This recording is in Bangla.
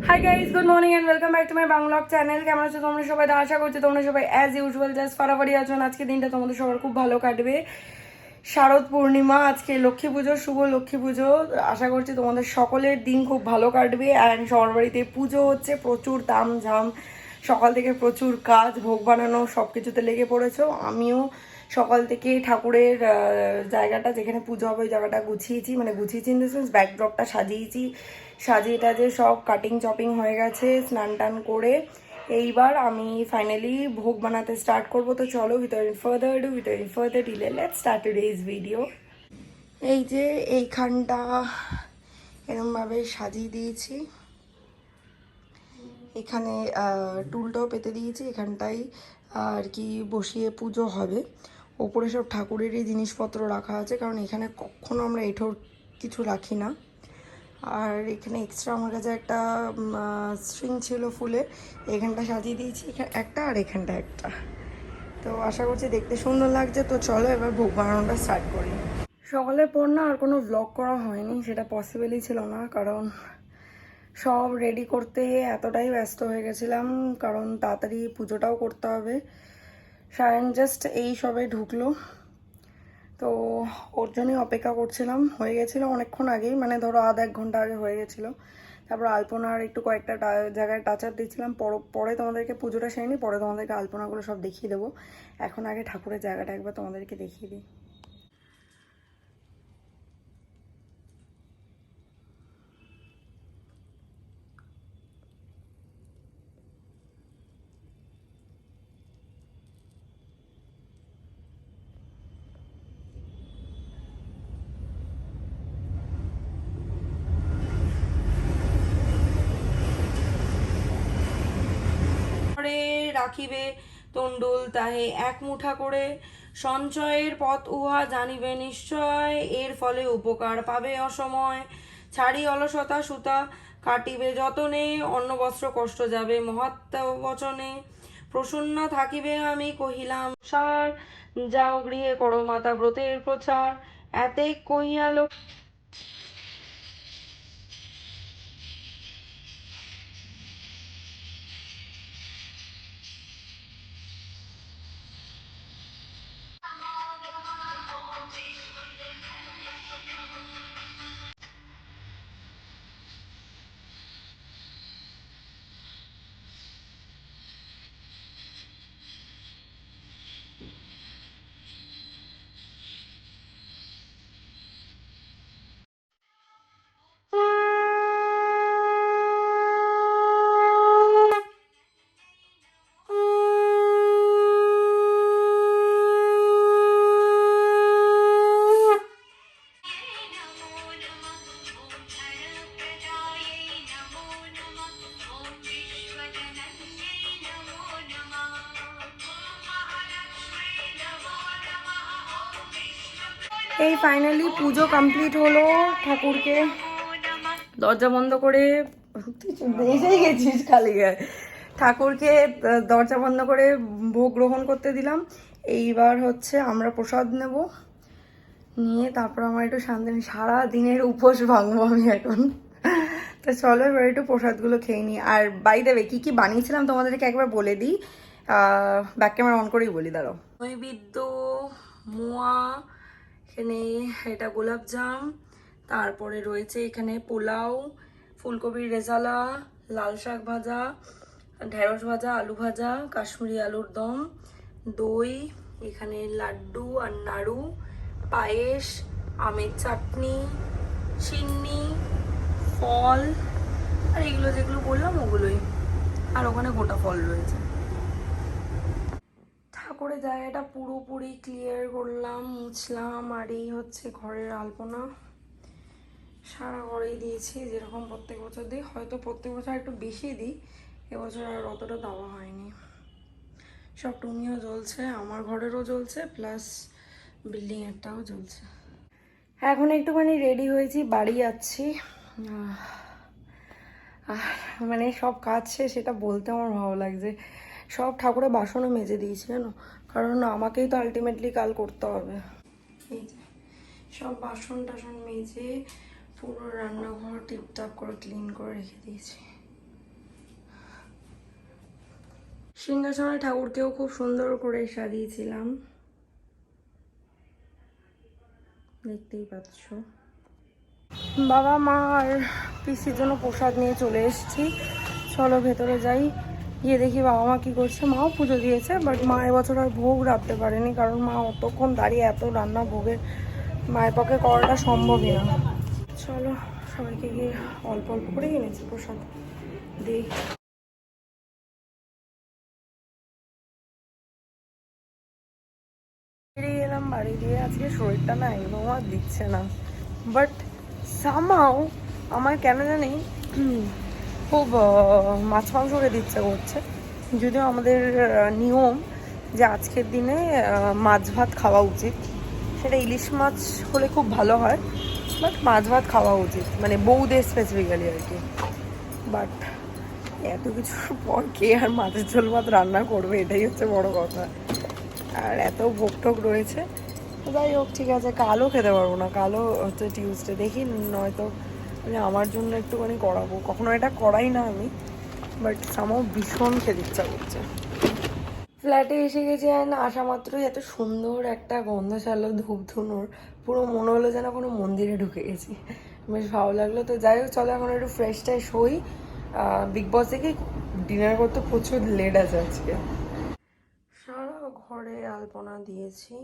Hi guys, good morning and welcome back to my Bangla channel. কেমন আছো তোমরা সবাই? তো আশা করছি তোমরা সবাই অ্যাজ ইউজুয়াল জাস্ট ফারাফারি আছো। আজকে দিনটা তোমাদের সবার খুব ভালো কাটবে। শারদ পূর্ণিমা, আজকে লক্ষ্মী পুজো, শুভ লক্ষ্মী পুজো। আশা করছি তোমাদের সকলের দিন খুব ভালো কাটবে। অ্যান্ড সবার বাড়িতে পুজো হচ্ছে, প্রচুর তামঝাম, সকাল থেকে প্রচুর কাজ, ভোগ বানানো, সব কিছুতে লেগে পড়েছো। আমিও সকাল থেকে ঠাকুরের জায়গাটা যেখানে পুজো হবে ওই জায়গাটা গুছিয়েছি, মানে গুছিয়েছি ইন দ্য সেন্স ব্যাকড্রপটা সাজিয়েছি, সাজিয়ে টাজিয়ে সব কাটিং চপিং হয়ে গেছে, স্নান টান করে এইবার আমি ফাইনালি ভোগ বানাতে স্টার্ট করবো। তো চলো, without further delay let's start today's video. এই যে এইখানটা এরমভাবে সাজিয়ে দিয়েছি, এখানে টুলটাও পেতে দিয়েছি, এখানটাই আর কি বসিয়ে পুজো হবে। ওপরে সব ঠাকুরেরই জিনিসপত্র রাখা আছে, কারণ এখানে কখনো আমরা এঁঠোর কিছু রাখি না। আর এখানে এক্সট্রা আমার কাছে একটা স্ট্রিং ছিল ফুলের, এখানটা সাজিয়ে দিয়েছি, একটা আর এখানটা একটা। তো আশা করছি দেখতে সুন্দর লাগছে। তো চলো এবার ভোগ বানানোটা স্টার্ট করি। সকালের পর না আর কোনো ব্লগ করা হয়নি, সেটা পসিবলই ছিল না, কারণ সব রেডি করতে এতটাই ব্যস্ত হয়ে গেছিলাম, কারণ তাড়াতাড়ি পুজোটাও করতে হবে। সায়ন জাস্ট এই সবে ঢুকলো, তো ওর জন্যই অপেক্ষা করছিলাম। হয়ে গেছিলো অনেকক্ষণ আগেই, মানে ধরো আধ এক ঘন্টা আগে হয়ে গেছিলো। তারপর আলপনার একটু কয়েকটা জায়গায় টাচ আপ দিচ্ছিলাম। পরে তোমাদেরকে পুজোটা সেরেনি, পরে তোমাদেরকে আলপনাগুলো সব দেখিয়ে দেবো। এখন আগে ঠাকুরের জায়গাটা একবার তোমাদেরকে দেখিয়ে দিই। রাখিবে তন্ডুল তাহে এক মুঠা করে, সঞ্চয়ের পথ উহা জানিবে নিশ্চয়, এর ফলে উপকার পাবে অসময়। ছাড়ি অলসতা সুতা কাটিবে যতনে, অন্ন বস্ত্র কষ্ট যাবে মহাত্ম বচনে। প্রসন্ন থাকিবে আমি কহিলাম সার, যাও গৃহে করো মাতা ব্রতের প্রচার। এতে কহিয়া এই ফাইনালি পুজো কমপ্লিট হলো। ঠাকুরকে দরজা বন্ধ করে, এসেই গেছিস খালি গায়ে, ঠাকুরকে দরজা বন্ধ করে ভোগ গ্রহণ করতে দিলাম। এইবার হচ্ছে আমরা প্রসাদ নেব, নিয়ে তারপর আমার একটু শান্তি, সারা দিনের উপোস ভাঙবো আমি এখন। তো চলো এবার একটু প্রসাদগুলো খেয়ে নিই। আর বাই দেবে কি কি বানিয়েছিলাম তোমাদেরকে একবার বলে দিই, ব্যাক ক্যামেরা অন করেই বলি, দাঁড়াও। নৈবেদ্য মোয়া, এখানে এটা গোলাপজাম, তারপরে রয়েছে এখানে পোলাও, ফুলকপির রেজালা, লাল শাক ভাজা, ঢেঁড়স ভাজা, আলু ভাজা, কাশ্মীরি আলুর দম, দই, এখানে লাড্ডু আর নাড়ু, পায়েস, আমের চাটনি, চিন্নি, ফল, আর এগুলো যেগুলো বললাম ওগুলোই, আর ওখানে গোটা ফল রয়েছে। ঠাকুরের জায়গাটা পুরোপুরি ক্লিয়ার করলাম, মুছলাম। আর এই হচ্ছে ঘরের আলপনা, সারা ঘরেই দিয়েছি যেরকম প্রত্যেক বছর দিই, হয়তো প্রত্যেক বছর একটু বেশি দিই, এবছর আর অতটা দেওয়া হয়নি। সব টুনিও জ্বলছে, আমার ঘরেরও জ্বলছে, প্লাস বিল্ডিংয়েরটাও জ্বলছে। এখন একটুখানি রেডি হয়েছি, বাড়ি যাচ্ছি। মানে সব কাজ শেষ, সেটা বলতে আমার ভালো লাগছে। সব ঠাকুরের বাসনও মেজে দিয়েছি জানো, কারণ আমাকেই তো আলটিমেটলি কাল করতে হবে। এই যে সব বাসন টাসন মেজে পুরো রান্নাঘর টিপটাপ করে ক্লিন করে রেখে দিয়েছি। সিংহাসনে ঠাকুরকেও খুব সুন্দর করে সাজিয়েছিলাম, দেখতেই পাচ্ছ। বাবা মা আর পিসির জন্য প্রসাদ নিয়ে চলে এসেছি। চলো ভেতরে যাই, গিয়ে দেখি বাবা মা কী করছে। মাও পুজো দিয়েছে, বাট মা এবছর আর ভোগ রাখতে পারেনি, কারণ মা অতক্ষণ দাঁড়িয়ে এত রান্না ভোগের মায়ের পক্ষে করাটা সম্ভবই না। চলো সবাইকে গিয়ে অল্প অল্প করে এনেছি প্রসাদ দিই। বেরিয়ে এলাম বাড়ি দিয়ে। আজকে শরীরটা না একদম আর দিচ্ছে না, বাট সামহাও আমার কেন জানি খুব মাছ মাংস খেতে ইচ্ছা করছে। যদিও আমাদের নিয়ম যে আজকের দিনে মাছ ভাত খাওয়া উচিত, সেটা ইলিশ মাছ হলে খুব ভালো হয়, বাট মাছ ভাত খাওয়া উচিত, মানে বউদের স্পেসিফিক্যালি আর কি। বাট এত কিছুর পর কে আর মাছের ঝোল ভাত রান্না করবে, এটাই হচ্ছে বড় কথা। আর এত ভোগ টোক রয়েছে, যাই হোক ঠিক আছে, কালও খেতে পারবো না, কালও হচ্ছে টিউসডে, দেখি নয়তো আমি আমার জন্য একটুখানি করাবো। কখনো এটা করাই না আমি, বাট আমার ভীষণ খেতে ইচ্ছা করছে। ফ্ল্যাটে এসে গেছি, আর না আসা মাত্রই এত সুন্দর একটা গন্ধ ছাড়লো ধূপ ধুনোর, পুরো মনে হলো যেন কোনো মন্দিরে ঢুকে গেছি, বেশ ভালো লাগলো। তো যাই হোক চলো এখন একটু ফ্রেশ ট্রেশ হই। বিগ বস থেকে ডিনার করতে প্রচুর লেট আছে আজকে। সারা ঘরে আলপনা দিয়েছি।